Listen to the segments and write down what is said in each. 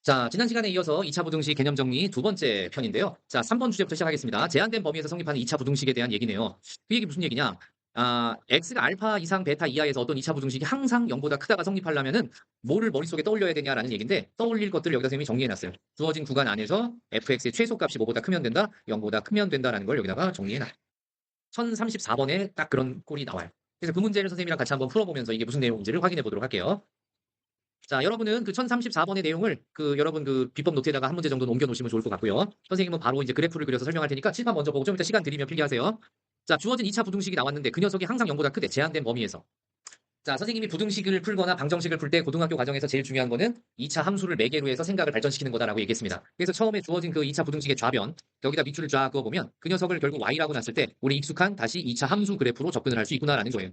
자, 지난 시간에 이어서 2차 부등식 개념 정리 두 번째 편인데요. 자, 3번 주제부터 시작하겠습니다. 제한된 범위에서 성립하는 2차 부등식에 대한 얘기네요. 그 얘기 무슨 얘기냐? x가 알파 이상 베타 이하에서 어떤 2차 부등식이 항상 0보다 크다가 성립하려면은 뭐를 머릿속에 떠올려야 되냐라는 얘기인데 떠올릴 것들을 여기다 선생님이 정리해놨어요. 주어진 구간 안에서 fx의 최소값이 뭐보다 크면 된다, 0보다 크면 된다라는 걸 여기다가 정리해놔요. 1034번에 딱 그런 꼴이 나와요. 그래서 그 문제를 선생님이랑 같이 한번 풀어보면서 이게 무슨 내용인지를 확인해 보도록 할게요. 자, 여러분은 그 1034번의 내용을 여러분 그 비법 노트에다가 한 문제 정도는 옮겨 놓으시면 좋을 것 같고요. 선생님은 바로 이제 그래프를 그려서 설명할 테니까 칠판 먼저 보고 좀 이따 시간 드리면 필기하세요. 자, 주어진 2차 부등식이 나왔는데 그 녀석이 항상 0보다 크대. 제한된 범위에서. 자, 선생님이 부등식을 풀거나 방정식을 풀 때 고등학교 과정에서 제일 중요한 거는 2차 함수를 매개로 해서 생각을 발전시키는 거다라고 얘기했습니다. 그래서 처음에 주어진 그 2차 부등식의 좌변, 여기다 밑줄을 쫙 그어보면 그 녀석을 결국 y라고 놨을 때 우리 익숙한 다시 2차 함수 그래프로 접근을 할 수 있구나라는 거예요.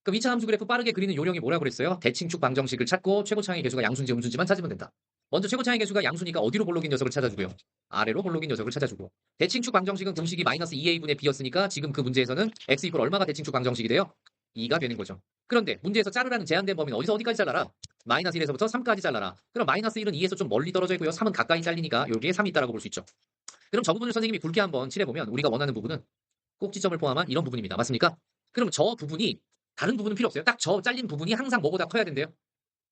그럼 2차 함수 그래프 빠르게 그리는 요령이 뭐라고 그랬어요? 대칭축 방정식을 찾고 최고차항의 개수가 양수인지 음수인지만 찾으면 된다. 먼저 최고차항의 개수가 양수니까 어디로 볼록인 녀석을 찾아주고요. 아래로 볼록인 녀석을 찾아주고. 대칭축 방정식은 공식이 마이너스 2a분의 b였으니까 지금 그 문제에서는 x 이퀄 얼마가 대칭축 방정식이 돼요? 2가 되는 거죠. 그런데 문제에서 자르라는 제한된 범위는 어디서 어디까지 잘라라? 마이너스 1에서부터 3까지 잘라라. 그럼 마이너스 1은 2에서 좀 멀리 떨어져 있고요. 3은 가까이 잘리니까 여기에 3이 있다라고 볼 수 있죠. 그럼 저 부분을 선생님이 굵게 한번 칠해보면 우리가 원하는 부분은 꼭지점을 포함한 이런 부분입니다. 맞습니까? 그럼 저 부분이 다른 부분은 필요 없어요. 딱 저 잘린 부분이 항상 뭐보다 커야 된대요?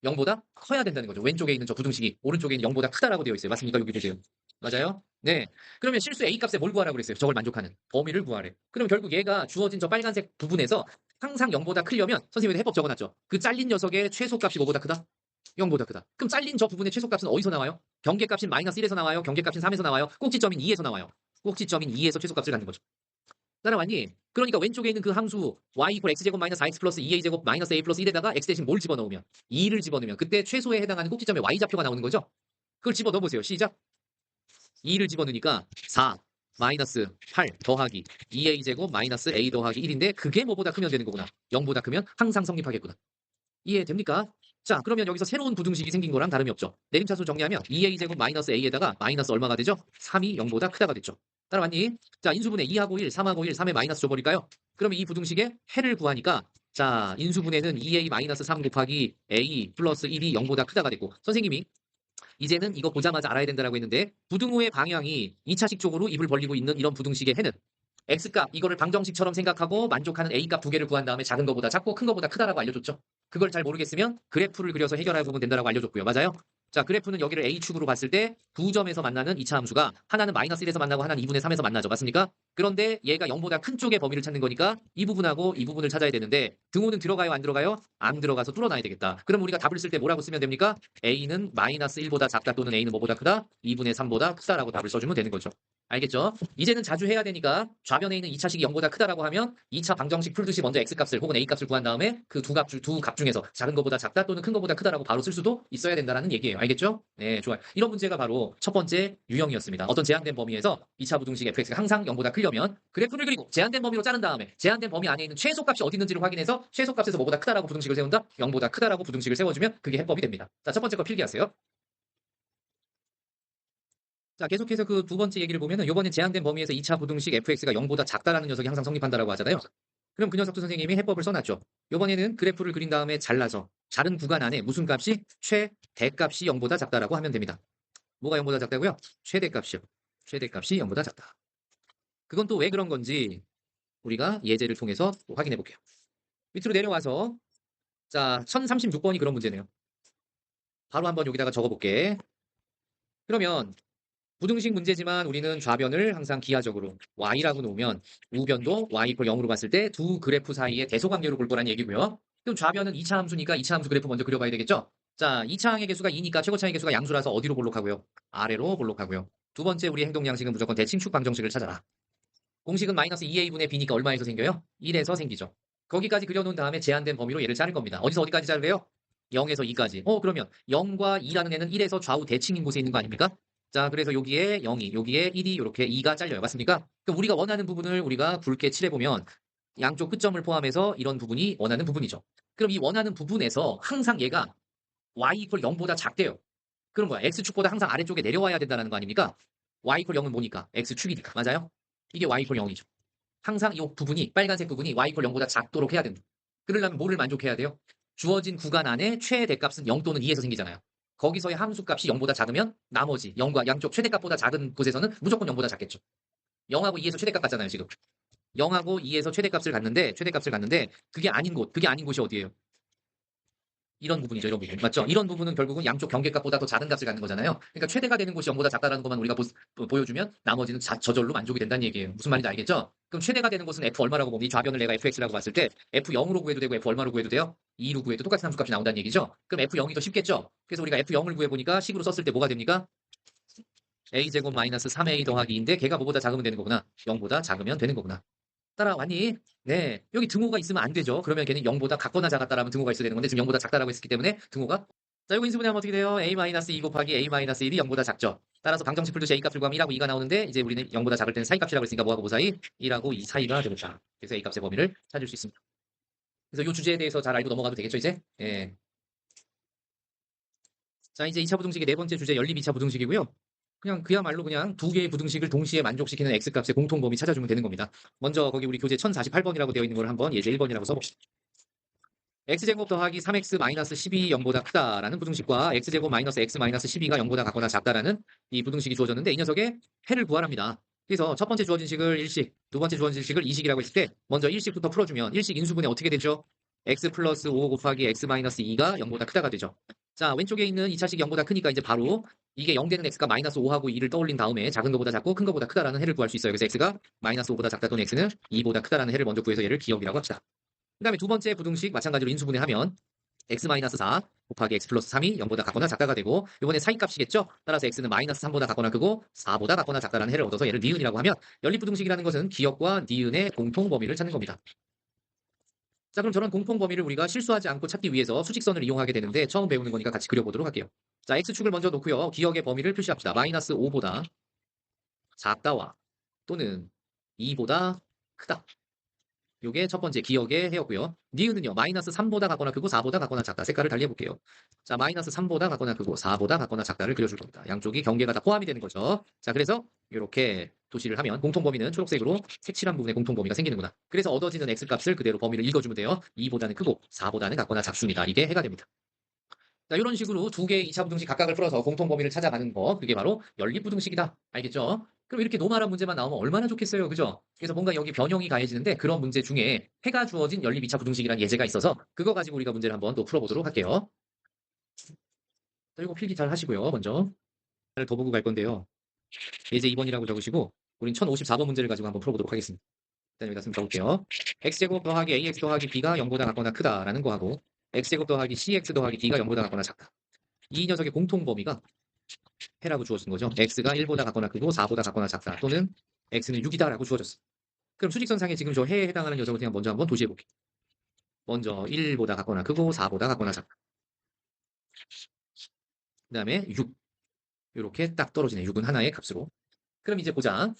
0보다 커야 된다는 거죠. 왼쪽에 있는 저 부등식이 오른쪽에 있는 0보다 크다라고 되어 있어요. 맞습니까? 여기 보세요. 맞아요? 네. 그러면 실수 A 값에 뭘 구하라고 그랬어요? 저걸 만족하는 범위를 구하래. 그럼 결국 얘가 주어진 저 빨간색 부분에서 항상 0보다 크려면 선생님이 해법 적어놨죠. 그 잘린 녀석의 최소값이 뭐보다 크다? 0보다 크다. 그럼 잘린 저 부분의 최소값은 어디서 나와요? 경계값인 마이너스 1에서 나와요? 경계값인 3에서 나와요? 꼭지점인 2에서 나와요? 꼭지점인 2에서 최소값을 갖는 거죠. 따라왔니? 그러니까 왼쪽에 있는 그 함수 y 이퀄 x제곱 마이너스 4x 플러스 2a제곱 마이너스 a 플러스 1에다가 x 대신 뭘 집어넣으면 2를 집어넣으면 그때 최소에 해당하는 꼭지점에 y좌표가 나오는 거죠. 그걸 집어넣어보세요. 시작. 2를 집어넣으니까 4 마이너스 8 더하기 2a제곱 마이너스 a 더하기 1인데 그게 뭐보다 크면 되는 거구나. 0보다 크면 항상 성립하겠구나. 이해됩니까? 자, 그러면 여기서 새로운 부등식이 생긴 거랑 다름이 없죠. 내림차수 정리하면 2a제곱 마이너스 a에다가 마이너스 얼마가 되죠? 3이 0보다 크다가 됐죠. 따라왔니? 자, 인수분해 2하고 1, 3하고 1, 3에 마이너스 줘버릴까요? 그러면 이 부등식의 해를 구하니까 자, 인수분해는 2a 마이너스 3 곱하기 a 플러스 1이 0보다 크다가 됐고 선생님이 이제는 이거 보자마자 알아야 된다라고 했는데 부등호의 방향이 2차식 쪽으로 입을 벌리고 있는 이런 부등식의 해는 x값 이거를 방정식처럼 생각하고 만족하는 a값 두 개를 구한 다음에 작은 거보다 작고 큰 거보다 크다라고 알려줬죠. 그걸 잘 모르겠으면 그래프를 그려서 해결해 보면 된다라고 알려줬고요. 맞아요? 자, 그래프는 여기를 A축으로 봤을 때 두 점에서 만나는 2차 함수가 하나는 마이너스 1에서 만나고 하나는 2분의 3에서 만나죠. 맞습니까? 그런데 얘가 0보다 큰 쪽의 범위를 찾는 거니까 이 부분하고 이 부분을 찾아야 되는데 등호는 들어가요? 안 들어가요? 안 들어가서 뚫어놔야 되겠다. 그럼 우리가 답을 쓸 때 뭐라고 쓰면 됩니까? A는 마이너스 1보다 작다 또는 A는 뭐보다 크다? 2분의 3보다 크다라고 답을 써주면 되는 거죠. 알겠죠? 이제는 자주 해야 되니까 좌변에 있는 2차식이 0보다 크다라고 하면 2차 방정식 풀듯이 먼저 x값을 혹은 a값을 구한 다음에 그 두 값 중에서 작은 거보다 작다 또는 큰 거보다 크다라고 바로 쓸 수도 있어야 된다는 얘기예요. 알겠죠? 네, 좋아요. 이런 문제가 바로 첫 번째 유형이었습니다. 어떤 제한된 범위에서 2차 부등식 fx가 항상 0보다 크려면 그래프를 그리고 제한된 범위로 자른 다음에 제한된 범위 안에 있는 최소값이 어디 있는지를 확인해서 최소값에서 뭐보다 크다라고 부등식을 세운다? 0보다 크다라고 부등식을 세워주면 그게 해법이 됩니다. 자, 첫 번째 거 필기하세요. 자, 계속해서 그 두 번째 얘기를 보면은 요번에 제한된 범위에서 2차 부등식 fx가 0보다 작다라는 녀석이 항상 성립한다라고 하잖아요. 그럼 그 녀석도 선생님이 해법을 써놨죠. 요번에는 그래프를 그린 다음에 잘라서 자른 구간 안에 무슨 값이 최대값이 0보다 작다라고 하면 됩니다. 뭐가 0보다 작다고요? 최대값이요. 최대값이 0보다 작다. 그건 또 왜 그런 건지 우리가 예제를 통해서 또 확인해 볼게요. 밑으로 내려와서 자, 1036번이 그런 문제네요. 바로 한번 여기다가 적어볼게. 그러면 부등식 문제지만 우리는 좌변을 항상 기하적으로 y라고 놓으면 우변도 y 이퀄 0으로 봤을 때 두 그래프 사이의 대소관계로 볼 거란 얘기고요. 그럼 좌변은 2차 함수니까 2차 함수 그래프 먼저 그려봐야 되겠죠? 자, 2차 항의 개수가 2니까 최고차항의 개수가 양수라서 어디로 볼록하고요? 아래로 볼록하고요. 두 번째 우리 행동 양식은 무조건 대칭축 방정식을 찾아라. 공식은 마이너스 2a분의 b니까 얼마에서 생겨요? 1에서 생기죠. 거기까지 그려놓은 다음에 제한된 범위로 얘를 자를 겁니다. 어디서 어디까지 자르래요? 0에서 2까지. 그러면 0과 2라는 애는 1에서 좌우 대칭인 곳에 있는 거 아닙니까? 자, 그래서 여기에 0이, 여기에 1이 이렇게 2가 잘려요. 맞습니까? 그럼 우리가 원하는 부분을 우리가 굵게 칠해보면 양쪽 끝점을 포함해서 이런 부분이 원하는 부분이죠. 그럼 이 원하는 부분에서 항상 얘가 y 이퀄 0보다 작대요. 그럼 뭐야? x축보다 항상 아래쪽에 내려와야 된다는 거 아닙니까? y 이퀄 0은 뭐니까? x축이니까. 맞아요? 이게 y 이퀄 0이죠. 항상 이 부분이 빨간색 부분이 y 이퀄 0보다 작도록 해야 된다. 그러려면 뭐를 만족해야 돼요? 주어진 구간 안에 최대값은 0 또는 2에서 생기잖아요. 거기서의 함수값이 0보다 작으면 나머지 0과 양쪽 최대값보다 작은 곳에서는 무조건 0보다 작겠죠. 0하고 2에서 최대값 같잖아요, 지금. 0하고 2에서 최대값을 갖는데 그게 아닌 곳이 어디예요? 이런 부분이죠, 이런 부분. 맞죠? 이런 부분은 결국은 양쪽 경계값보다 더 작은 값을 갖는 거잖아요. 그러니까 최대가 되는 곳이 0보다 작다라는 것만 우리가 보여주면 나머지는 저절로 만족이 된다는 얘기예요. 무슨 말인지 알겠죠? 그럼 최대가 되는 곳은 f 얼마라고 보면 이 좌변을 내가 fx라고 봤을 때 f 0으로 구해도 되고 f 얼마로 구해도 돼요? 2로 구해도 똑같은 함수값이 나온다는 얘기죠. 그럼 f 0이 더 쉽겠죠? 그래서 우리가 f 0을 구해보니까 식으로 썼을 때 뭐가 됩니까? a제곱 마이너스 3a 더하기 2인데 걔가 뭐보다 작으면 되는 거구나. 0보다 작으면 되는 거구나. 따라왔니? 네. 여기 등호가 있으면 안 되죠. 그러면 걔는 0보다 같거나 작았다라면 등호가 있어야 되는 건데 지금 0보다 작다라고 했기 때문에 등호가 자, 이거 인수분해하면 어떻게 돼요? a-2 곱하기 a-1이 0보다 작죠. 따라서 방정식 풀듯이 a값을 구하면 1하고 2가 나오는데 이제 우리는 0보다 작을 때는 사이값이라고 했으니까 뭐하고 뭐 사이? 1하고 2 사이가 되겠다. 그래서 a값의 범위를 찾을 수 있습니다. 그래서 이 주제에 대해서 잘 알고 넘어가도 되겠죠, 이제? 예. 자, 이제 2차 부등식의 네 번째 주제 연립 2차 부등식이고요. 그야말로 그냥 두 개의 부등식을 동시에 만족시키는 x값의 공통범위 찾아주면 되는 겁니다. 먼저 거기 우리 교재 1048번이라고 되어 있는 걸 한번 예제 1번이라고 써봅시다. x제곱 더하기 3x 마이너스 12 0보다 크다라는 부등식과 x제곱 마이너스 x 마이너스 12가 0보다 같거나 작다라는 이 부등식이 주어졌는데 이 녀석의 해를 구하랍니다. 그래서 첫 번째 주어진 식을 1식, 두 번째 주어진 식을 2식이라고 했을 때 먼저 1식부터 풀어주면 1식 인수분해 어떻게 되죠? x 플러스 5 곱하기 x 마이너스 2가 0보다 크다가 되죠. 자, 왼쪽에 있는 2차식이 0보다 크니까 이제 바로 이게 0 되는 x가 마이너스 5하고 2를 떠올린 다음에 작은 거보다 작고 큰 거보다 크다라는 해를 구할 수 있어요. 그래서 x가 마이너스 5보다 작다 또는 x는 2보다 크다라는 해를 먼저 구해서 얘를 기억이라고 합시다. 그 다음에 두 번째 부등식 마찬가지로 인수분해하면 x-4 곱하기 x 플러스 3이 0보다 같거나 작다가 되고 이번에 사이값이겠죠? 따라서 x는 마이너스 3보다 같거나 크고 4보다 같거나 작다라는 해를 얻어서 얘를 니은이라고 하면 연립부등식이라는 것은 기억과 니은의 공통범위를 찾는 겁니다. 자, 그럼 저런 공통범위를 우리가 실수하지 않고 찾기 위해서 수직선을 이용하게 되는데 처음 배우는 거니까 같이 그려보도록 할게요. 자, x축을 먼저 놓고요. 기억의 범위를 표시합시다. 마이너스 5보다 작다와 또는 2보다 크다. 요게 첫 번째 기억의 해였고요. 니은은요. 마이너스 3보다 같거나 크고 4보다 같거나 작다. 색깔을 달리 해볼게요. 자, 마이너스 3보다 같거나 크고 4보다 같거나 작다를 그려줄 겁니다. 양쪽이 경계가 다 포함이 되는 거죠. 자, 그래서 이렇게 도시를 하면 공통범위는 초록색으로 색칠한 부분에 공통범위가 생기는구나. 그래서 얻어지는 x값을 그대로 범위를 읽어주면 돼요. 2보다는 크고 4보다는 같거나 작습니다. 이게 해가 됩니다. 자, 이런 식으로 두 개의 2차 부등식 각각을 풀어서 공통범위를 찾아가는 거, 그게 바로 연립부등식이다. 알겠죠? 그럼 이렇게 노멀한 문제만 나오면 얼마나 좋겠어요. 그죠? 그래서 뭔가 여기 변형이 가해지는데 그런 문제 중에 해가 주어진 연립 2차 부등식이라는 예제가 있어서 그거 가지고 우리가 문제를 한번 또 풀어보도록 할게요. 자, 이거 필기 잘 하시고요. 먼저 더 보고 갈 건데요. 예제 2번이라고 적으시고 우린 1054번 문제를 가지고 한번 풀어보도록 하겠습니다. 일단 여기다 적을게요. x제곱 더하기 ax 더하기 b가 0보다 같거나 크다라는 거하고 x제곱 더하기 cx 더하기 d가 0보다 같거나 작다. 이 녀석의 공통범위가 해라고 주어진 거죠. x가 1보다 같거나 크고 4보다 같거나 작다. 또는 x는 6이다라고 주어졌어. 그럼 수직선상에 지금 저 해에 해당하는 녀석을 그냥 먼저 한번 도시해 볼게요. 먼저 1보다 같거나 크고 4보다 같거나 작다. 그 다음에 6. 이렇게 딱 떨어지네. 6은 하나의 값으로. 그럼 이제 보자.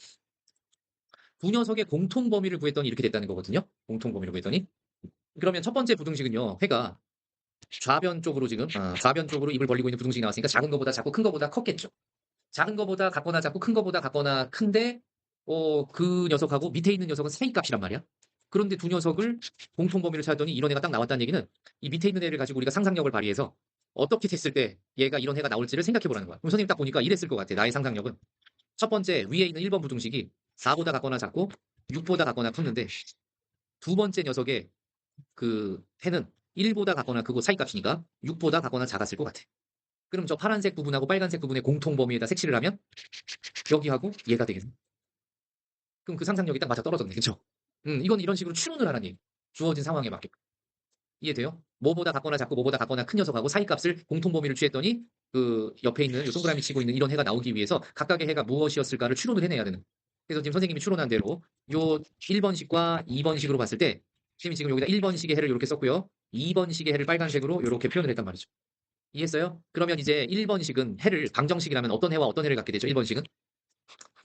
두 녀석의 공통범위를 구했더니 이렇게 됐다는 거거든요. 공통범위를 구했더니. 그러면 첫 번째 부등식은요. 해가 좌변 쪽으로 지금 좌변 쪽으로 입을 벌리고 있는 부등식이 나왔으니까 작은 거보다 작고 큰 거보다 컸겠죠. 작은 거보다 같거나 작고 큰 거보다 같거나 큰데 그 녀석하고 밑에 있는 녀석은 사이값이란 말이야. 그런데 두 녀석을 공통범위를 찾았더니 이런 애가 딱 나왔다는 얘기는 이 밑에 있는 애를 가지고 우리가 상상력을 발휘해서 어떻게 됐을 때 얘가 이런 애가 나올지를 생각해 보라는 거야. 그럼 선생님 딱 보니까 이랬을 것 같아. 나의 상상력은. 첫 번째 위에 있는 1번 부등식이 4보다 같거나 작고 6보다 같거나 컸는데 두 번째 녀석의 그 해는 1보다 같거나 크고 사이값이니까 6보다 같거나 작았을 것 같아. 그럼 저 파란색 부분하고 빨간색 부분의 공통범위에다 색칠을 하면 여기하고 얘가 되겠네. 그럼 그 상상력이 딱 맞아 떨어졌네. 그쵸? 이건 이런 식으로 추론을 하라니. 주어진 상황에 맞게. 이해돼요? 뭐보다 같거나 작고 뭐보다 같거나 큰 녀석하고 사이값을 공통범위를 취했더니 그 옆에 있는 요 동그라미 치고 있는 이런 해가 나오기 위해서 각각의 해가 무엇이었을까를 추론을 해내야 되는. 그래서 지금 선생님이 추론한 대로 요 1번식과 2번식으로 봤을 때 선생님이 지금 여기다 1번식의 해를 이렇게 썼고요. 2번식의 해를 빨간색으로 이렇게 표현을 했단 말이죠. 이해했어요? 그러면 이제 1번식은 해를 방정식이라면 어떤 해와 어떤 해를 갖게 되죠? 1번식은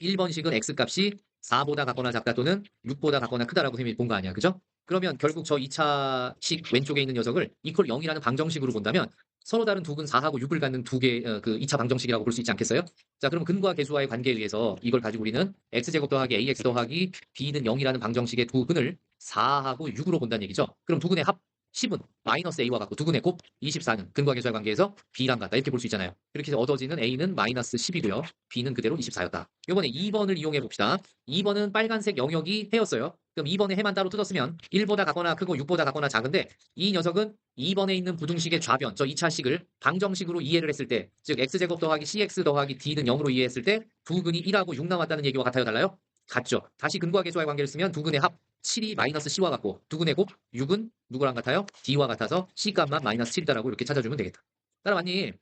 x값이 4보다 같거나 작다 또는 6보다 같거나 크다라고 선생님이 본 거 아니야. 그죠? 그러면 결국 저 2차식 왼쪽에 있는 녀석을 이퀄 0이라는 방정식으로 본다면 서로 다른 두 근 4하고 6을 갖는 두 개 그 2차 방정식이라고 볼 수 있지 않겠어요? 자, 그럼 근과 계수와의 관계에 의해서 이걸 가지고 우리는 x제곱 더하기 ax 더하기 b는 0이라는 방정식의 두 근을 4하고 6으로 본다는 얘기죠. 그럼 두 근의 합 10은 마이너스 a와 같고 두근의 곱 24는 근과 계수의 관계에서 b랑 같다. 이렇게 볼 수 있잖아요. 이렇게 해서 얻어지는 a는 마이너스 10이고요. b는 그대로 24였다. 이번에 2번을 이용해 봅시다. 2번은 빨간색 영역이 해였어요. 그럼 2번의 해만 따로 뜯었으면 1보다 작거나 크고 6보다 작거나 작은데 이 녀석은 2번에 있는 부등식의 좌변, 저 2차식을 방정식으로 이해를 했을 때, 즉 x제곱 더하기 cx 더하기 d는 0으로 이해했을 때 두근이 1하고 6 나왔다는 얘기와 같아요, 달라요? 같죠. 다시 근과 계수와의 관계를 쓰면 두근의 합 7이 마이너스 c와 같고 두근의 곱 6은 누구랑 같아요? d와 같아서 c 값만 마이너스 7이다라고 이렇게 찾아주면 되겠다. 따라왔니?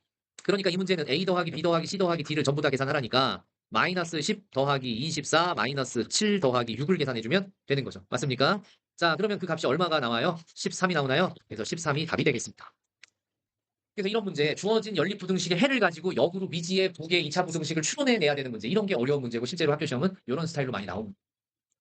그러니까 이 문제는 a 더하기 b 더하기 c 더하기 d를 전부 다 계산하라니까 마이너스 10 더하기 24 마이너스 7 더하기 6을 계산해주면 되는 거죠. 맞습니까? 자, 그러면 그 값이 얼마가 나와요? 13이 나오나요? 그래서 13이 답이 되겠습니다. 그래서 이런 문제, 주어진 연립부등식의 해를 가지고 역으로 미지의 두 개의 2차 부등식을 추론해내야 되는 문제, 이런 게 어려운 문제고 실제로 학교 시험은 이런 스타일로 많이 나옵니다.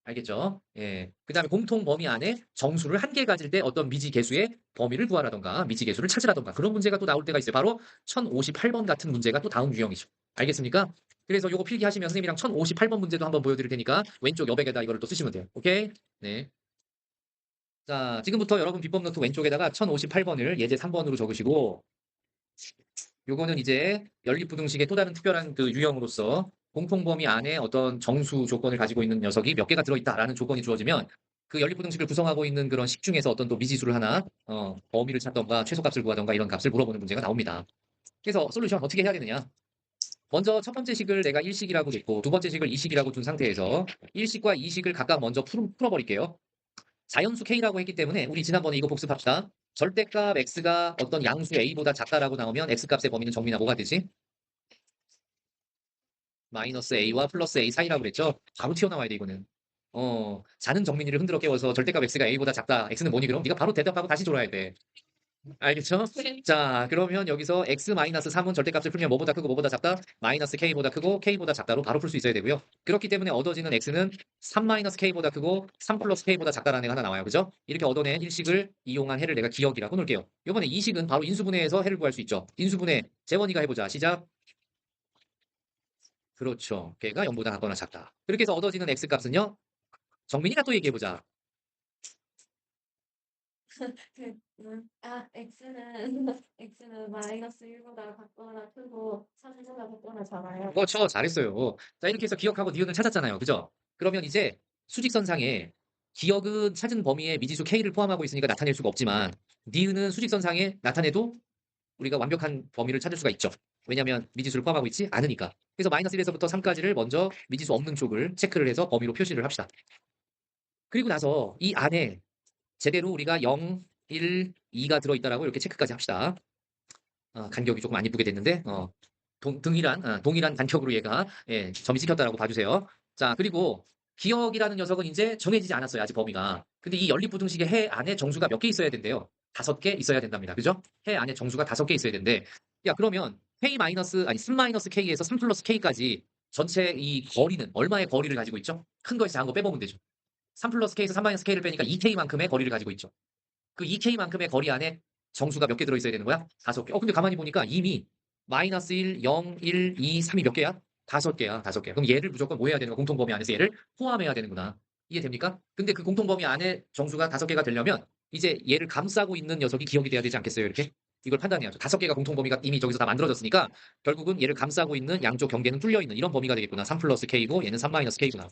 알겠죠? 예. 그 다음에 공통 범위 안에 정수를 한 개 가질 때 어떤 미지 계수의 범위를 구하라던가 미지 계수를 찾으라던가 그런 문제가 또 나올 때가 있어요. 바로 1058번 같은 문제가 또 다음 유형이죠. 알겠습니까? 그래서 요거 필기하시면 선생님이랑 1058번 문제도 한번 보여드릴 테니까 왼쪽 여백에다 이거를 또 쓰시면 돼요. 오케이? 네. 자, 지금부터 여러분 비법 노트 왼쪽에다가 1058번을 예제 3번으로 적으시고 요거는 이제 연립부등식의 또 다른 특별한 그 유형으로서 공통범위 안에 어떤 정수 조건을 가지고 있는 녀석이 몇 개가 들어있다라는 조건이 주어지면 그 연립부등식을 구성하고 있는 그런 식 중에서 어떤 또 미지수를 하나 범위를 찾던가 최소값을 구하던가 이런 값을 물어보는 문제가 나옵니다. 그래서 솔루션 어떻게 해야 되느냐? 먼저 첫 번째 식을 내가 1식이라고 줬고 두 번째 식을 2식이라고 둔 상태에서 1식과 2식을 각각 먼저 풀어버릴게요. 자연수 K라고 했기 때문에 우리 지난번에 이거 복습합시다. 절대값 X가 어떤 양수 A보다 작다라고 나오면 X값의 범위는 정민아 뭐가 되지? 마이너스 A와 플러스 A 사이라고 그랬죠? 바로 튀어나와야 돼 이거는. 자는 정민이를 흔들어 깨워서 절대값 X가 A보다 작다. X는 뭐니 그럼? 네가 바로 대답하고 다시 돌아야 돼. 알겠죠? 자, 그러면 여기서 x-3은 절대값을 풀면 뭐보다 크고 뭐보다 작다? 마이너스 k보다 크고 k보다 작다로 바로 풀 수 있어야 되고요. 그렇기 때문에 얻어지는 x는 3-k보다 크고 3 플러스 k보다 작다라는 애가 하나 나와요. 그죠? 이렇게 얻어낸 1식을 이용한 해를 내가 기억이라고 놓을게요. 이번에 2식은 바로 인수분해해서 해를 구할 수 있죠. 인수분해 재원이가 해보자. 시작. 그렇죠. 걔가 0보다 작거나 작다. 그렇게 해서 얻어지는 x값은요. 정민이가 또 얘기해보자. x는 마이너스 1보다 작거나 크고 3보다 작거나 작아요. 그렇죠. 잘했어요. 자, 이렇게 해서 기억하고 니은을 찾았잖아요. 그죠? 그러면 이제 수직선상에 기억은 찾은 범위에 미지수 k를 포함하고 있으니까 나타낼 수가 없지만 니은은 수직선상에 나타내도 우리가 완벽한 범위를 찾을 수가 있죠. 왜냐하면 미지수를 포함하고 있지 않으니까. 그래서 마이너스 1에서부터 3까지를 먼저 미지수 없는 쪽을 체크를 해서 범위로 표시를 합시다. 그리고 나서 이 안에 제대로 우리가 0, 1, 2가 들어있다라고 이렇게 체크까지 합시다. 간격이 조금 안 이쁘게 됐는데 동일한 간격으로 얘가 점이 찍혔다라고 봐주세요. 자, 그리고 기억이라는 녀석은 이제 정해지지 않았어요. 아직 범위가. 근데 이 연립부등식의 해 안에 정수가 몇 개 있어야 된대요. 5개 있어야 된답니다. 그죠? 해 안에 정수가 5개 있어야 된대. 야, 그러면 k 마이너스 아니 3 마이너스 k에서 3 플러스 k까지 전체 이 거리는 얼마의 거리를 가지고 있죠? 큰 거에서 작은 거 빼보면 되죠. 3 플러스 k에서 3 마이너스 k를 빼니까 2k만큼의 거리를 가지고 있죠. 그 2k만큼의 거리 안에 정수가 몇 개 들어있어야 되는 거야? 5개. 근데 가만히 보니까 이미 마이너스 1, 0, 1, 2, 3이 몇 개야? 5개야, 5개. 그럼 얘를 무조건 뭐 해야 되는 거야? 공통범위 안에서 얘를 포함해야 되는구나. 이해됩니까? 근데 그 공통범위 안에 정수가 5개가 되려면 이제 얘를 감싸고 있는 녀석이 기억이 돼야 되지 않겠어요? 이렇게? 이걸 판단해야죠. 5개가 공통범위가 이미 저기서 다 만들어졌으니까 결국은 얘를 감싸고 있는 양쪽 경계는 뚫려 있는 이런 범위가 되겠구나. 3 플러스 K고 얘는 3 마이너스 K구나.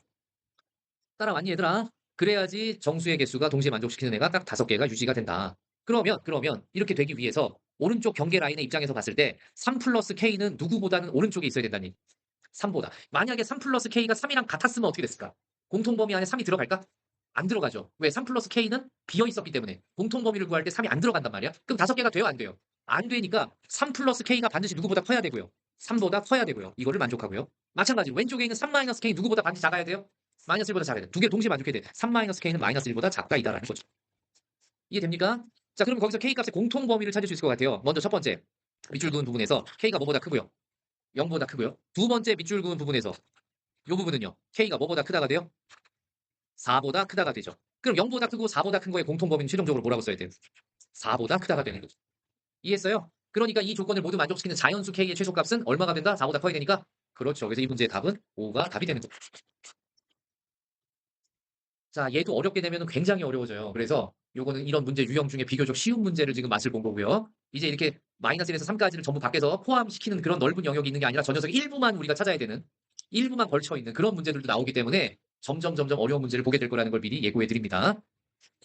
따라왔니 얘들아? 그래야지 정수의 개수가 동시에 만족시키는 애가 딱 5개가 유지가 된다. 그러면 이렇게 되기 위해서 오른쪽 경계 라인의 입장에서 봤을 때 3 플러스 K는 누구보다는 오른쪽에 있어야 된다니. 3보다. 만약에 3 플러스 K가 3이랑 같았으면 어떻게 됐을까? 공통범위 안에 3이 들어갈까? 안 들어가죠. 왜? 3 플러스 K는 비어 있었기 때문에 공통범위를 구할 때 3이 안 들어간단 말이야. 그럼 5개가 돼요? 안 돼요? 안 되니까 3 플러스 K가 반드시 누구보다 커야 되고요. 3보다 커야 되고요. 이거를 만족하고요. 마찬가지로 왼쪽에 있는 3 마이너스 K 누구보다 반드시 작아야 돼요? 마이너스 1보다 작아야 돼. 두 개 동시에 만족해야 돼. 3 마이너스 K는 마이너스 1보다 작다 이다라는 거죠. 이해됩니까? 자, 그럼 거기서 K 값의 공통 범위를 찾을 수 있을 것 같아요. 먼저 첫 번째 밑줄 그은 부분에서 K가 뭐보다 크고요. 0보다 크고요. 두 번째 밑줄 그은 부분에서 이 부분은요. K가 뭐보다 크다가 돼요? 4보다 크다가 되죠. 그럼 0보다 크고 4보다 큰 거의 공통 범위는 최종적으로 뭐라고 써야 돼요? 4보다 크다가 되는 거죠. 이해했어요? 그러니까 이 조건을 모두 만족시키는 자연수 K의 최소값은 얼마가 된다? 4보다 커야 되니까 그렇죠. 그래서 이 문제의 답은 5가 답이 되는 거죠. 자, 얘도 어렵게 되면 굉장히 어려워져요. 그래서 요거는 이런 문제 유형 중에 비교적 쉬운 문제를 지금 맛을 본 거고요. 이제 이렇게 마이너스 1에서 3까지를 전부 밖에서 포함시키는 그런 넓은 영역이 있는 게 아니라 저 녀석 일부만 우리가 찾아야 되는, 일부만 걸쳐 있는 그런 문제들도 나오기 때문에 점점 어려운 문제를 보게 될 거라는 걸 미리 예고해 드립니다.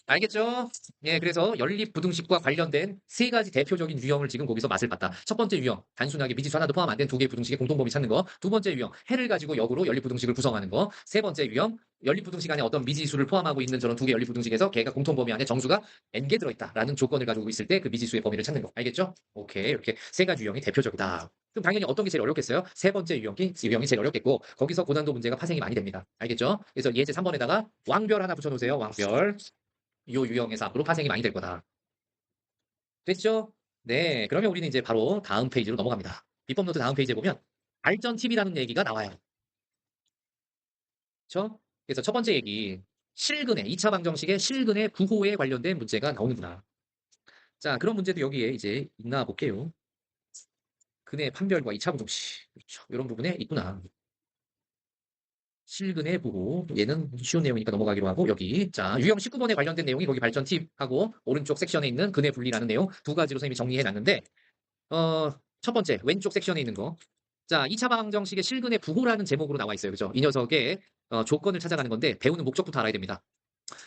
알겠죠? 예, 그래서 연립부등식과 관련된 세 가지 대표적인 유형을 지금 거기서 맛을 봤다. 첫 번째 유형, 단순하게 미지수 하나도 포함 안 된 두 개의 부등식의 공통범위 찾는 거. 두 번째 유형, 해를 가지고 역으로 연립부등식을 구성하는 거. 세 번째 유형, 연립부등식 안에 어떤 미지수를 포함하고 있는 저런 두 개 연립부등식에서 걔가 공통범위 안에 정수가 n개 들어있다라는 조건을 가지고 있을 때 그 미지수의 범위를 찾는 거. 알겠죠? 오케이, 이렇게 세 가지 유형이 대표적이다. 그럼 당연히 어떤 게 제일 어렵겠어요? 세 번째 유형이 제일 어렵겠고, 거기서 고난도 문제가 파생이 많이 됩니다. 알겠죠? 그래서 예제 3번에다가 왕별 하나 붙여놓으세요. 왕별. 요 유형에서 앞으로 파생이 많이 될 거다. 됐죠? 네, 그러면 우리는 이제 바로 다음 페이지로 넘어갑니다. 비법 노트 다음 페이지에 보면 발전 팁이라는 얘기가 나와요. 그렇죠? 그래서 첫 번째 얘기, 실근의 2차 방정식의 실근의 부호에 관련된 문제가 나오는구나. 자, 그런 문제도 여기에 이제 있나 볼게요. 근의 판별과 2차 부등식. 그렇죠. 이런 부분에 있구나. 실근의 부호. 얘는 쉬운 내용이니까 넘어가기로 하고, 여기. 자, 유형 19번에 관련된 내용이 거기 발전 팁하고 오른쪽 섹션에 있는 근의 분리라는 내용 두 가지로 선생님이 정리해 놨는데, 첫 번째, 왼쪽 섹션에 있는 거. 자, 2차 방정식의 실근의 부호라는 제목으로 나와 있어요. 그죠? 이 녀석의 조건을 찾아가는 건데, 배우는 목적부터 알아야 됩니다.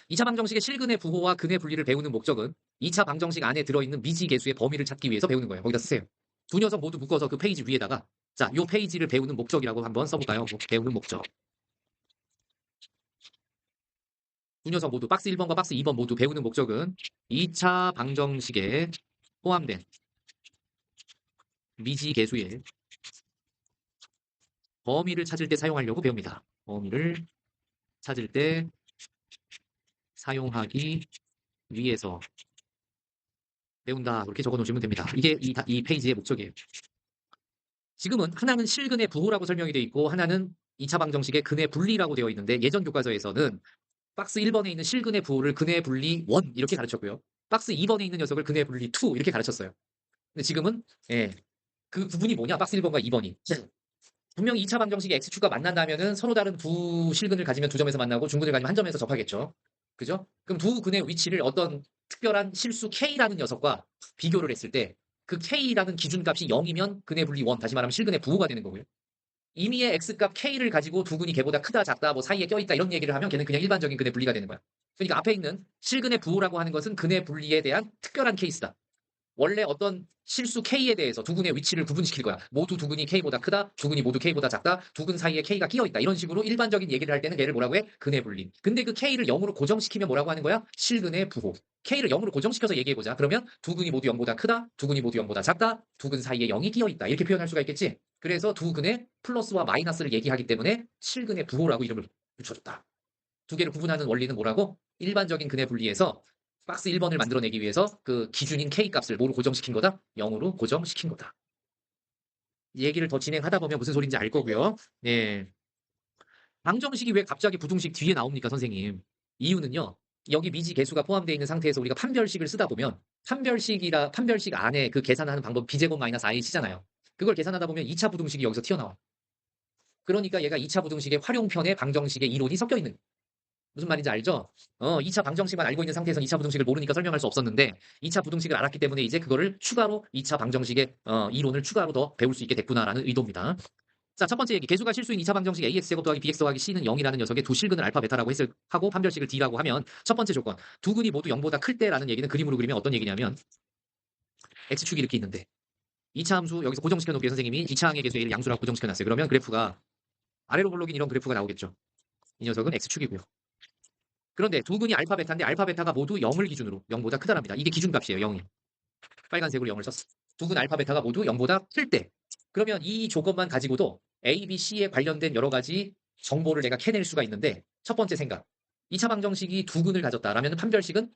2차 방정식의 실근의 부호와 근의 분리를 배우는 목적은 2차 방정식 안에 들어있는 미지계수의 범위를 찾기 위해서 배우는 거예요. 거기다 쓰세요. 두 녀석 모두 묶어서 그 페이지 위에다가, 자, 요 페이지를 배우는 목적이라고 한번 써볼까요? 배우는 목적. 두 녀석 모두 박스 1번과 박스 2번 모두 배우는 목적은 2차 방정식에 포함된 미지계수의 범위를 찾을 때 사용하려고 배웁니다. 범위를 찾을 때 사용하기 위해서 배운다. 이렇게 적어 놓으시면 됩니다. 이게 이 페이지의 목적이에요. 지금은 하나는 실근의 부호라고 설명이 되어 있고 하나는 2차 방정식의 근의 분리라고 되어 있는데, 예전 교과서에서는 박스 1번에 있는 실근의 부호를 근의 분리 1 이렇게 가르쳤고요. 박스 2번에 있는 녀석을 근의 분리 2 이렇게 가르쳤어요. 근데 지금은 그 구분이 뭐냐? 박스 1번과 2번이. 분명히 2차 방정식의 x축과 만난다면은 서로 다른 두 실근을 가지면 두 점에서 만나고 중근을 가지면 한 점에서 접하겠죠. 그죠? 그럼 두 근의 위치를 어떤 특별한 실수 k라는 녀석과 비교를 했을 때 그 k라는 기준값이 0이면 근의 분리 1, 다시 말하면 실근의 부호가 되는 거고요. 임의의 x값 k를 가지고 두 근이 걔보다 크다 작다 뭐 사이에 껴있다 이런 얘기를 하면 걔는 그냥 일반적인 근의 분리가 되는 거야. 그러니까 앞에 있는 실근의 부호라고 하는 것은 근의 분리에 대한 특별한 케이스다. 원래 어떤 실수 K에 대해서 두 근의 위치를 구분시킬 거야. 모두 두 근이 K보다 크다, 두 근이 모두 K보다 작다, 두 근 사이에 K가 끼어 있다. 이런 식으로 일반적인 얘기를 할 때는 얘를 뭐라고 해? 근의 분리. 근데 그 K를 0으로 고정시키면 뭐라고 하는 거야? 실근의 부호. K를 0으로 고정시켜서 얘기해보자. 그러면 두 근이 모두 0보다 크다, 두 근이 모두 0보다 작다, 두 근 사이에 0이 끼어 있다. 이렇게 표현할 수가 있겠지? 그래서 두 근의 플러스와 마이너스를 얘기하기 때문에 실근의 부호라고 이름을 붙여줬다. 두 개를 구분하는 원리는 뭐라고? 일반적인 근의 분리에서 박스 1번을 만들어내기 위해서 그 기준인 K값을 뭐로 고정시킨 거다? 0으로 고정시킨 거다. 이 얘기를 더 진행하다 보면 무슨 소리인지 알 거고요. 네. 방정식이 왜 갑자기 부등식 뒤에 나옵니까, 선생님? 이유는요. 여기 미지 계수가 포함되어 있는 상태에서 우리가 판별식을 쓰다 보면 판별식 안에 그 계산하는 방법 b제곱 마이너스 iC잖아요. 그걸 계산하다 보면 2차 부등식이 여기서 튀어나와. 그러니까 얘가 2차 부등식의 활용편에 방정식의 이론이 섞여 있는, 무슨 말인지 알죠? 2차 방정식만 알고 있는 상태에서는 2차 부등식을 모르니까 설명할 수 없었는데 2차 부등식을 알았기 때문에 이제 그거를 추가로 2차 방정식의 이론을 추가로 더 배울 수 있게 됐구나라는 의도입니다. 자, 첫 번째 얘기. 계수가 실수인 2차 방정식 ax제곱 더하기 bx 더하기 c는 0이라는 녀석의 두 실근을 알파 베타라고 하고 판별식을 d라고 하면 첫 번째 조건. 두 근이 모두 0보다 클 때라는 얘기는 그림으로 그리면 어떤 얘기냐면 x축이 이렇게 있는데 2차 함수 여기서 고정시켜 놓기에 선생님이 2차 항의 계수의 1을 양수라고 고정시켜 놨어요. 그러면 그래프가 아래로 볼록인 이런 그래프가 나오겠죠. 이 녀석은 x축이고요. 그런데 두 근이 알파 베타인데 알파 베타가 모두 0을 기준으로 0보다 크다랍니다. 이게 기준값이에요. 0이. 빨간색으로 0을 썼어. 두 근 알파 베타가 모두 0보다 클 때. 그러면 이 조건만 가지고도 A, B, C에 관련된 여러 가지 정보를 내가 캐낼 수가 있는데, 첫 번째 생각. 2차 방정식이 두 근을 가졌다라면 판별식은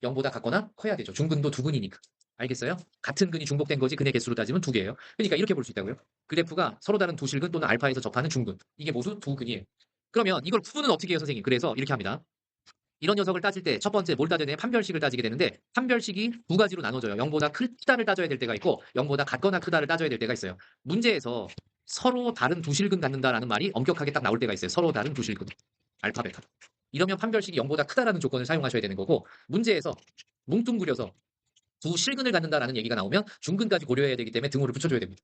0보다 같거나 커야 되죠. 중근도 두 근이니까. 알겠어요? 같은 근이 중복된 거지 근의 개수로 따지면 두 개예요. 그러니까 이렇게 볼 수 있다고요. 그래프가 서로 다른 두 실근 또는 알파에서 접하는 중근. 이게 모두 두 근이에요. 그러면 이걸 구분은 어떻게 해요, 선생님? 그래서 이렇게 합니다. 이런 녀석을 따질 때 첫 번째 뭘 따져야 돼? 판별식을 따지게 되는데 판별식이 두 가지로 나눠져요. 0보다 크다를 따져야 될 때가 있고 0보다 같거나 크다를 따져야 될 때가 있어요. 문제에서 서로 다른 두 실근 갖는다라는 말이 엄격하게 딱 나올 때가 있어요. 서로 다른 두 실근. 알파 베타. 이러면 판별식이 0보다 크다라는 조건을 사용하셔야 되는 거고 문제에서 뭉뚱그려서 두 실근을 갖는다라는 얘기가 나오면 중근까지 고려해야 되기 때문에 등호를 붙여줘야 됩니다.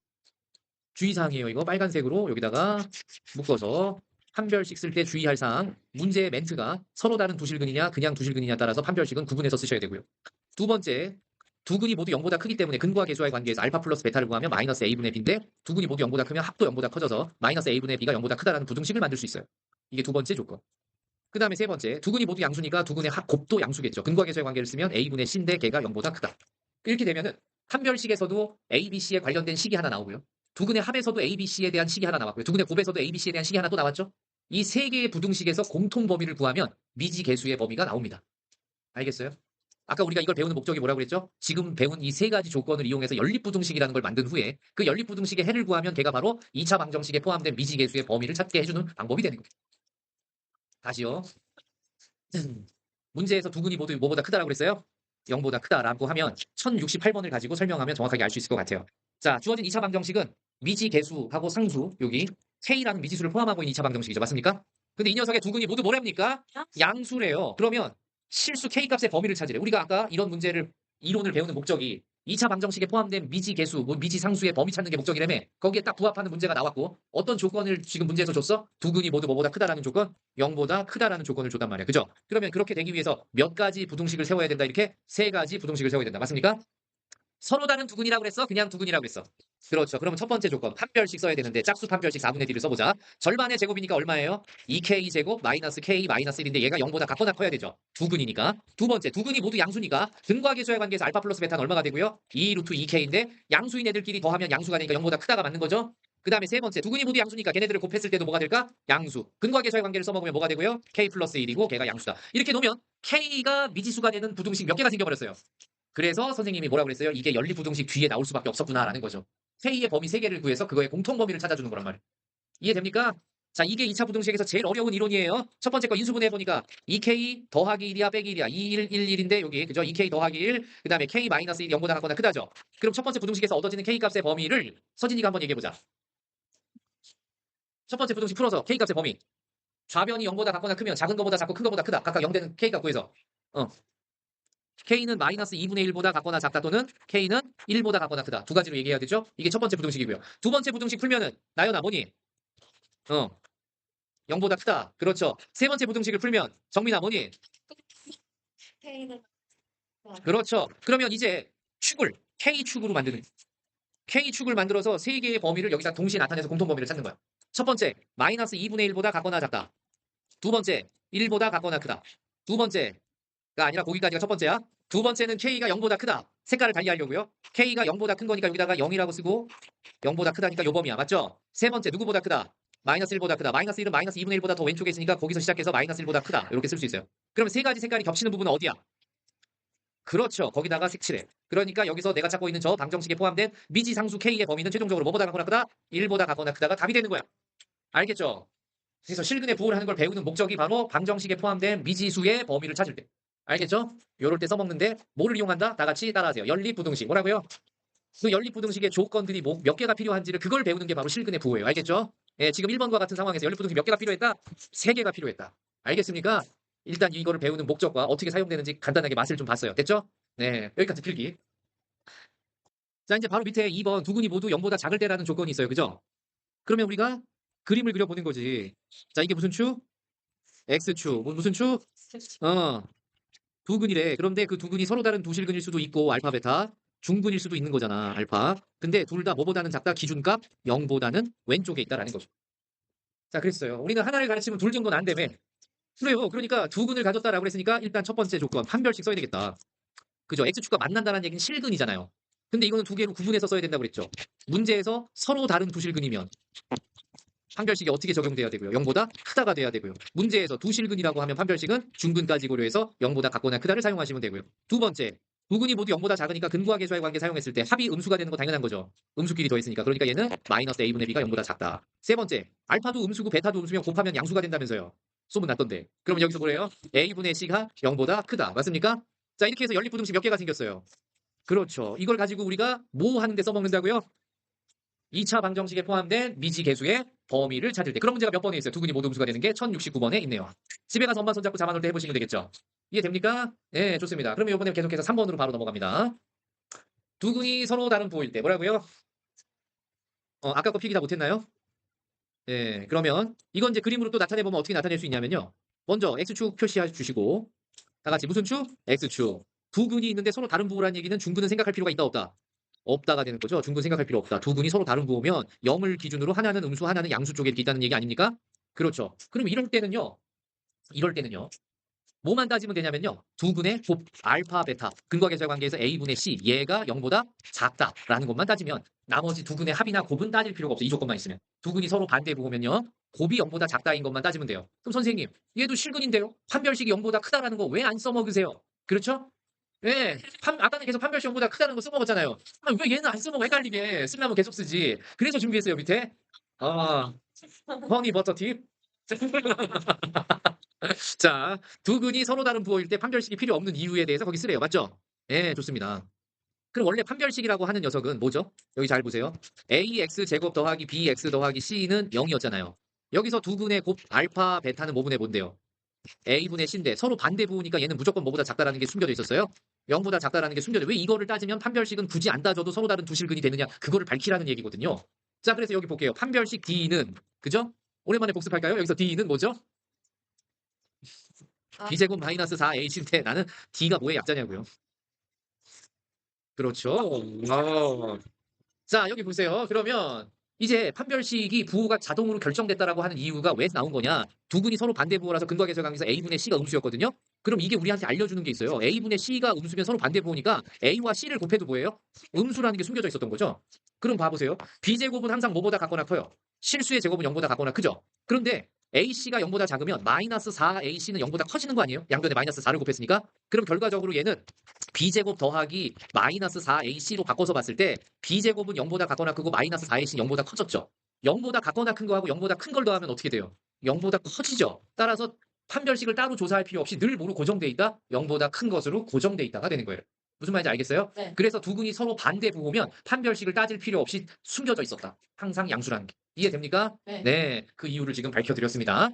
주의사항이에요. 이거 빨간색으로 여기다가 묶어서 판별식 쓸 때 주의할 사항. 문제의 멘트가 서로 다른 두 실근이냐 그냥 두 실근이냐 따라서 판별식은 구분해서 쓰셔야 되고요. 두 번째, 두 근이 모두 0보다 크기 때문에 근과 계수와의 관계에서 알파 플러스 베타를 구하면 마이너스 a분의 b인데 두 근이 모두 0보다 크면 합도 0보다 커져서 마이너스 a분의 b가 0보다 크다라는 부등식을 만들 수 있어요. 이게 두 번째 조건. 그 다음에 세 번째, 두 근이 모두 양수니까 두 근의 곱도 양수겠죠. 근과 계수의 관계를 쓰면 a분의 c인데 걔가 0보다 크다. 이렇게 되면은 판별식에서도 a, b, c에 관련된 식이 하나 나오고요. 두 근의 합에서도 a, b, c에 대한 식이 하나 나왔고요. 두 근의 곱에서도 a, b, c에 대한 식이 하나 또 나왔죠. 이 세 개의 부등식에서 공통 범위를 구하면 미지 계수의 범위가 나옵니다. 알겠어요? 아까 우리가 이걸 배우는 목적이 뭐라고 그랬죠? 지금 배운 이 세 가지 조건을 이용해서 연립부등식이라는 걸 만든 후에 그 연립부등식의 해를 구하면 걔가 바로 2차 방정식에 포함된 미지 계수의 범위를 찾게 해주는 방법이 되는 거예요. 다시요. 문제에서 두 근이 모두 뭐보다 크다라고 그랬어요? 0보다 크다라고 하면 1068번을 가지고 설명하면 정확하게 알 수 있을 것 같아요. 자, 주어진 2차 방정식은 미지 계수하고 상수, 여기 K라는 미지수를 포함하고 있는 2차 방정식이죠. 맞습니까? 근데 이 녀석의 두 근이 모두 뭐랍니까? 양수래요. 그러면 실수 K값의 범위를 찾으래. 우리가 아까 이런 문제를 이론을 배우는 목적이 2차 방정식에 포함된 미지 계수, 미지 상수의 범위 찾는 게 목적이라며 거기에 딱 부합하는 문제가 나왔고 어떤 조건을 지금 문제에서 줬어? 두 근이 모두 뭐보다 크다라는 조건? 0보다 크다라는 조건을 줬단 말이야. 그죠? 그러면 그렇게 되기 위해서 몇 가지 부등식을 세워야 된다. 이렇게 세 가지 부등식을 세워야 된다. 맞습니까? 서로 다른 두 근이라고 그랬어? 그냥 두 근이라고 그랬어? 그렇죠. 그러면 첫 번째 조건 판별식 써야 되는데 짝수 판별식 4분의 D를 써보자. 절반의 제곱이니까 얼마예요? 2K 제곱 마이너스 K 마이너스 1인데 얘가 0보다 같거나 커야 되죠. 두 근이니까. 두 번째, 두 근이 모두 양수니까 근과 계수의 관계에서 알파 플러스 베타는 얼마가 되고요? 2 루트 2K인데 양수인 애들끼리 더하면 양수가 되니까 0보다 크다가 맞는 거죠. 그 다음에 세 번째, 두 근이 모두 양수니까 걔네들을 곱했을 때도 뭐가 될까? 양수. 근과 계수의 관계를 써먹으면 뭐가 되고요? K 플러스 1이고 걔가 양수다. 이렇게 놓으면 K가 미지수가 되는 부등식 몇 개가 생겨버렸어요. 그래서 선생님이 뭐라고 그랬어요? 이게 연립부등식 뒤에 나올 수밖에 없었구나라는 거죠. K의 범위 3개를 구해서 그거의 공통 범위를 찾아주는 거란 말이에요. 이해됩니까? 자, 이게 2차 부등식에서 제일 어려운 이론이에요. 첫 번째 거 인수분해 해보니까 2K 더하기 1이야 빼기 1이야. 2, 1, 1, 1인데 여기 그죠? 2K 더하기 1, 그 다음에 K 마이너스 1이 0보다 같거나 크다죠. 그럼 첫 번째 부등식에서 얻어지는 K값의 범위를 서진이가 한번 얘기해보자. 첫 번째 부등식 풀어서 K값의 범위. 좌변이 0보다 같거나 크면 작은 거보다 작고 큰 거보다 크다. 각각 0 되는 K값 구해서. K는 마이너스 2분의 1보다 같거나 작다 또는 K는 1보다 같거나 크다. 두 가지로 얘기해야 되죠? 이게 첫 번째 부등식이고요. 두 번째 부등식 풀면은 나연아 뭐니? 0보다 크다. 그렇죠. 세 번째 부등식을 풀면 정민아 뭐니? K는 그렇죠. 그러면 이제 축을 K축으로 만드는 K축을 만들어서 세 개의 범위를 여기다 동시에 나타내서 공통 범위를 찾는 거야. 첫 번째, 마이너스 2분의 1보다 같거나 작다. 두 번째, 1보다 같거나 크다. 두 번째가 아니라 거기까지가 첫 번째야. 두 번째는 K가 0보다 크다. 색깔을 달리 하려고요. K가 0보다 큰 거니까 여기다가 0이라고 쓰고 0보다 크다니까 요 범위야. 맞죠? 세 번째 누구보다 크다? 마이너스 1보다 크다. 마이너스 1은 마이너스 2분의 1보다 더 왼쪽에 있으니까 거기서 시작해서 마이너스 1보다 크다. 이렇게 쓸 수 있어요. 그럼 세 가지 색깔이 겹치는 부분은 어디야? 그렇죠. 거기다가 색칠해. 그러니까 여기서 내가 찾고 있는 저 방정식에 포함된 미지상수 K의 범위는 최종적으로 뭐보다 같거나 크다? 1보다 같거나 크다가 답이 되는 거야. 알겠죠? 그래서 실근의 부호를 하는 걸 배우는 목적이 바로 방정식에 포함된 미지수의 범위를 찾을 때. 알겠죠? 요럴 때 써먹는데 뭐를 이용한다? 다 같이 따라하세요. 연립부등식. 뭐라고요? 그 연립부등식의 조건들이 몇 개가 필요한지를 그걸 배우는 게 바로 실근의 부호예요. 알겠죠? 예, 지금 1번과 같은 상황에서 연립부등식 몇 개가 필요했다? 3개가 필요했다. 알겠습니까? 일단 이거를 배우는 목적과 어떻게 사용되는지 간단하게 맛을 좀 봤어요. 됐죠? 네, 여기까지 필기. 자, 이제 바로 밑에 2번 두 근이 모두 0보다 작을 때라는 조건이 있어요. 그죠? 그러면 우리가 그림을 그려보는 거지. 자, 이게 무슨 축? X축. 무슨 축? 두 근이래. 그런데 그 두 근이 서로 다른 두 실근일 수도 있고 알파 베타 중근일 수도 있는 거잖아. 알파. 근데 둘 다 뭐보다는 작다. 기준값 0보다는 왼쪽에 있다라는 거죠. 자, 그랬어요. 우리는 하나를 가르치면 둘 정도는 안 되며. 그래요. 그러니까 두 근을 가졌다라고 그랬으니까 일단 첫 번째 조건 판별식 써야 되겠다. 그죠? X축과 만난다는 얘기는 실근이잖아요. 근데 이거는 두 개로 구분해서 써야 된다고 그랬죠. 문제에서 서로 다른 두 실근이면 판별식이 어떻게 적용돼야 되고요. 0보다 크다가 돼야 되고요. 문제에서 두 실근이라고 하면 판별식은 중근까지 고려해서 0보다 같거나 크다를 사용하시면 되고요. 두 번째, 두 근이 모두 0보다 작으니까 근과 계수와의 관계 사용했을 때 합이 음수가 되는 거 당연한 거죠. 음수끼리 더했으니까. 그러니까 얘는 마이너스 a분의 b가 0보다 작다. 세 번째, 알파도 음수고 베타도 음수면 곱하면 양수가 된다면서요. 소문 났던데. 그럼 여기서 뭐래요? a분의 c가 0보다 크다. 맞습니까? 자, 이렇게 해서 연립부등식 몇 개가 생겼어요. 그렇죠. 이걸 가지고 우리가 뭐 하는데 써먹는다고요? 2차 방정식에 포함된 미지 계수의 범위를 찾을 때. 그런 문제가 몇 번에 있어요? 두근이 모두 음수가 되는 게 1069번에 있네요. 집에 가서 엄마 손잡고 잠 안 올 때 해보시면 되겠죠. 이해됩니까? 네, 좋습니다. 그러면 이번에 계속해서 3번으로 바로 넘어갑니다. 두근이 서로 다른 부호일 때 뭐라고요? 아까 거 필기 다 못했나요? 예, 그러면 이건 이제 그림으로 또 나타내보면 어떻게 나타낼 수 있냐면요. 먼저 X축 표시해 주시고 다 같이 무슨 축? X축. 두 근이 있는데 서로 다른 부호라는 얘기는 중근은 생각할 필요가 있다 없다? 없다가 되는 거죠. 중근 생각할 필요 없다. 두 근이 서로 다른 부호면 0을 기준으로 하나는 음수 하나는 양수 쪽에 이렇게 있다는 얘기 아닙니까? 그렇죠. 그럼 이럴 때는요. 뭐만 따지면 되냐면요. 두 근의 곱 알파 베타 근과 계수의 관계에서 A분의 C 얘가 0보다 작다라는 것만 따지면 나머지 두 근의 합이나 곱은 따질 필요가 없어. 이 조건만 있으면. 두 근이 서로 반대 부호면요. 곱이 0보다 작다인 것만 따지면 돼요. 그럼 선생님 얘도 실근인데요. 판별식이 0보다 크다라는 거 왜 안 써먹으세요? 그렇죠? 예, 아까는 계속 판별식 0보다 크다는 거 써먹었잖아요. 왜 얘는 안 써먹어 헷갈리게 쓰려면 계속 쓰지. 그래서 준비했어요 밑에. 아, 허니 버터팁. 자, 두 근이 서로 다른 부호일 때 판별식이 필요 없는 이유에 대해서 거기 쓰래요. 맞죠? 예, 좋습니다. 그럼 원래 판별식이라고 하는 녀석은 뭐죠? 여기 잘 보세요. ax 제곱 더하기 bx 더하기 c는 0이었잖아요. 여기서 두 근의 곱 알파 베타는 뭐분의 뭔데요? a분의 c인데 서로 반대 부호니까 얘는 무조건 뭐보다 작다라는 게 숨겨져 있었어요. 0보다 작다라는 게 숨겨져. 왜 이거를 따지면 판별식은 굳이 안 따져도 서로 다른 두 실근이 되느냐? 그거를 밝히라는 얘기거든요. 자, 그래서 여기 볼게요. 판별식 D는 그죠? 오랜만에 복습할까요? 여기서 D는 뭐죠? b제곱 마이너스 4h인데 나는 D가 뭐의 약자냐고요. 그렇죠. 자, 여기 보세요. 그러면 이제 판별식이 부호가 자동으로 결정됐다라고 하는 이유가 왜 나온 거냐? 두 근이 서로 반대 부호라서 근과 계수의 관계에서 A분의 C가 음수였거든요. 그럼 이게 우리한테 알려주는 게 있어요. A분의 C가 음수면 서로 반대 부호니까 A와 C를 곱해도 뭐예요? 음수라는 게 숨겨져 있었던 거죠. 그럼 봐보세요. B제곱은 항상 뭐보다 같거나 커요. 실수의 제곱은 0보다 같거나 크죠. 그런데 AC가 0보다 작으면 마이너스 4AC는 0보다 커지는 거 아니에요? 양변에 마이너스 4를 곱했으니까. 그럼 결과적으로 얘는 B제곱 더하기 마이너스 4AC로 바꿔서 봤을 때 B제곱은 0보다 같거나 크고 마이너스 4AC는 0보다 커졌죠. 0보다 같거나 큰 거하고 0보다 큰 걸 더하면 어떻게 돼요? 0보다 커지죠. 따라서 판별식을 따로 조사할 필요 없이 늘 뭐로 고정돼 있다? 0보다 큰 것으로 고정돼 있다가 되는 거예요. 무슨 말인지 알겠어요? 네. 그래서 두 근이 서로 반대 부호면 판별식을 따질 필요 없이 숨겨져 있었다. 항상 양수라는 게. 이해됩니까? 네. 네, 그 이유를 지금 밝혀드렸습니다.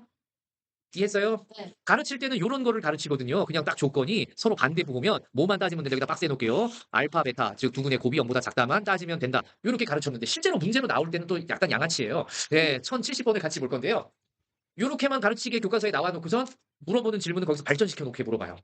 이해했어요? 네. 가르칠 때는 이런 거를 가르치거든요. 그냥 딱 조건이 서로 반대 부호면 뭐만 따지면 된다. 여기다 박스해 놓을게요. 알파, 베타, 즉 두 근의 곱이 0보다 작다만 따지면 된다. 이렇게 가르쳤는데 실제로 문제로 나올 때는 또 약간 양아치예요. 네, 1070번을 같이 볼 건데요. 이렇게만 가르치게 교과서에 나와 놓고선 물어보는 질문을 거기서 발전시켜 놓게 물어봐요.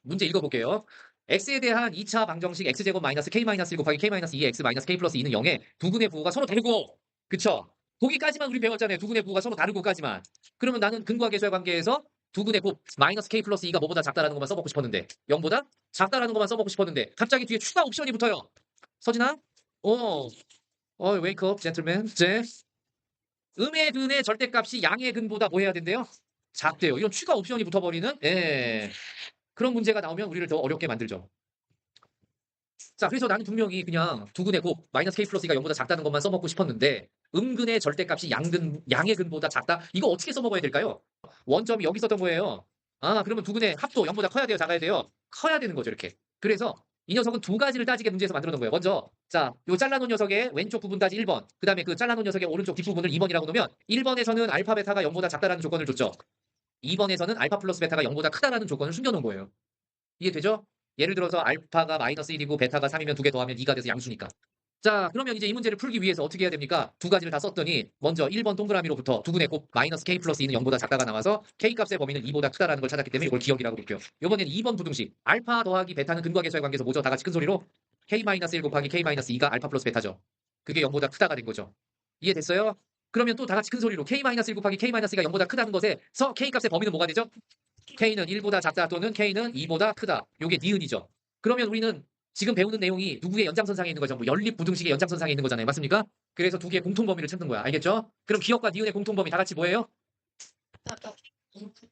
문제 읽어볼게요. x에 대한 2차 방정식 x제곱 마이너스 k-1 곱하기 k-2의 x 마이너스 k 플러스 2는 0에 두 근의 부호가 서로 다르고 그쵸? 거기까지만 우리 배웠잖아요. 두 근의 부호가 서로 다르고까지만. 그러면 나는 근과 계수의 관계에서 두 근의 곱 마이너스 k 플러스 2가 뭐보다 작다라는 것만 써먹고 싶었는데 0보다 작다라는 것만 써먹고 싶었는데 갑자기 뒤에 추가 옵션이 붙어요. 서진아? wake up, gentleman. 이제 음의 근의 절대값이 양의 근보다 뭐 해야 된대요? 작대요. 이런 추가 옵션이 붙어버리는 그런 문제가 나오면 우리를 더 어렵게 만들죠. 자, 그래서 나는 분명히 그냥 두 근의 곱 마이너스 k 플러스 2가 0보다 작다는 것만 써먹고 싶었는데 음근의 절대값이 양의 근보다 작다? 이거 어떻게 써먹어야 될까요? 원점이 여기 있었던 거예요. 아, 그러면 두 근의 합도 0보다 커야 돼요? 작아야 돼요? 커야 되는 거죠, 이렇게. 그래서 이 녀석은 두 가지를 따지게 문제에서 만들어 놓은 거예요. 먼저, 자, 요 잘라놓은 녀석의 왼쪽 부분 따지 1번. 그 다음에 그 잘라놓은 녀석의 오른쪽 뒷부분을 2번이라고 놓으면 1번에서는 알파 베타가 0보다 작다라는 조건을 줬죠. 2번에서는 알파 플러스 베타가 0보다 크다라는 조건을 숨겨놓은 거예요. 이해되죠? 예를 들어서 알파가 마이너스 1이고 베타가 3이면 두 개 더하면 2가 돼서 양수니까. 자, 그러면 이제 이 문제를 풀기 위해서 어떻게 해야 됩니까? 두 가지를 다 썼더니 먼저 1번 동그라미로부터 두 근의 곱 마이너스 k 플러스 2는 0보다 작다가 나와서 k 값의 범위는 2보다 크다라는 걸 찾았기 때문에 이걸 기억이라고 볼게요. 이번에는 2번 부등식. 알파 더하기 베타는 근과 계수의 관계에서 뭐죠? 다 같이 큰 소리로 k-1 곱하기 k-2가 알파 플러스 베타죠. 그게 0보다 크다가 된 거죠. 이해됐어요? 그러면 또 다 같이 큰 소리로 k-1 곱하기 k-2가 0보다 크다는 것에서 k 값의 범위는 뭐가 되죠? K는 1보다 작다 또는 K는 2보다 크다. 요게 니은이죠. 그러면 우리는 지금 배우는 내용이 누구의 연장선상에 있는 거죠? 뭐 연립 부등식의 연장선상에 있는 거잖아요. 맞습니까? 그래서 두 개의 공통 범위를 찾는 거야. 알겠죠? 그럼 기억과 니은의 공통 범위 다 같이 뭐예요?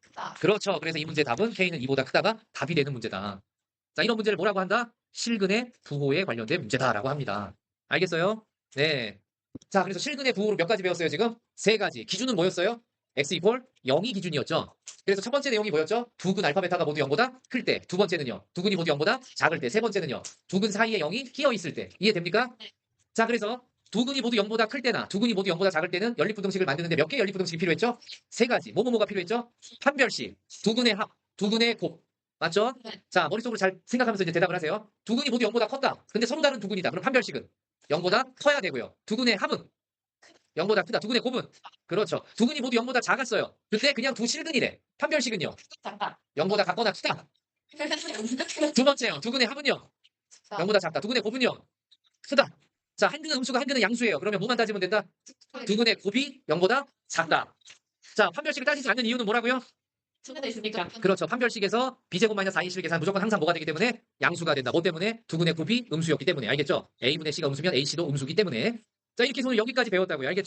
크다. 그렇죠. 그래서 이 문제 답은 K는 2보다 크다가 답이 되는 문제다. 자, 이런 문제를 뭐라고 한다? 실근의 부호에 관련된 문제다라고 합니다. 알겠어요? 네. 자, 그래서 실근의 부호로 몇 가지 배웠어요, 지금? 세 가지. 기준은 뭐였어요? x 이퀄 0이 기준이었죠. 그래서 첫 번째 내용이 뭐였죠? 두 근 알파 베타가 모두 0보다 클 때. 두 번째는요. 두 근이 모두 0보다 작을 때. 세 번째는요. 두 근 사이에 0이 끼어 있을 때. 이해됩니까? 네. 자, 그래서 두 근이 모두 0보다 클 때나 두 근이 모두 0보다 작을 때는 연립부등식을 만드는데 몇 개의 연립부등식이 필요했죠? 세 가지. 뭐뭐뭐가 필요했죠? 판별식, 두 근의 합, 두 근의 곱. 맞죠? 네. 자, 머릿속으로 잘 생각하면서 이제 대답을 하세요. 두 근이 모두 0보다 컸다. 근데 서로 다른 두 근이다. 그럼 판별식은 0보다 커야 되고요. 두 근의 합은 0보다 크다. 두 근의 곱은 그렇죠. 두 근이 모두 0보다 작았어요. 근데 그냥 두 실근이래. 판별식은요. 잠깐. 0보다 같거나 크다. 두 번째요. 두 근의 합은요. 0보다 작다. 두 근의 곱은요. 크다. 자, 한 근은 음수가 한 근은 양수예요. 그러면 뭐만 따지면 된다? 두 근의 곱이 0보다 작다. 자, 판별식을 따지지 않는 이유는 뭐라고요? 두개도 있으니까. 그렇죠. 판별식에서 b제곱 마이너스 4인실 계산 무조건 항상 뭐가 되기 때문에 양수가 된다. 뭐 때문에? 두 근의 곱이 음수였기 때문에. 알겠죠? a분의 c가 음수면 ac도 음수기 때문에. 자, 이렇게 해서 오늘 여기까지 배웠다고요. 알겠죠?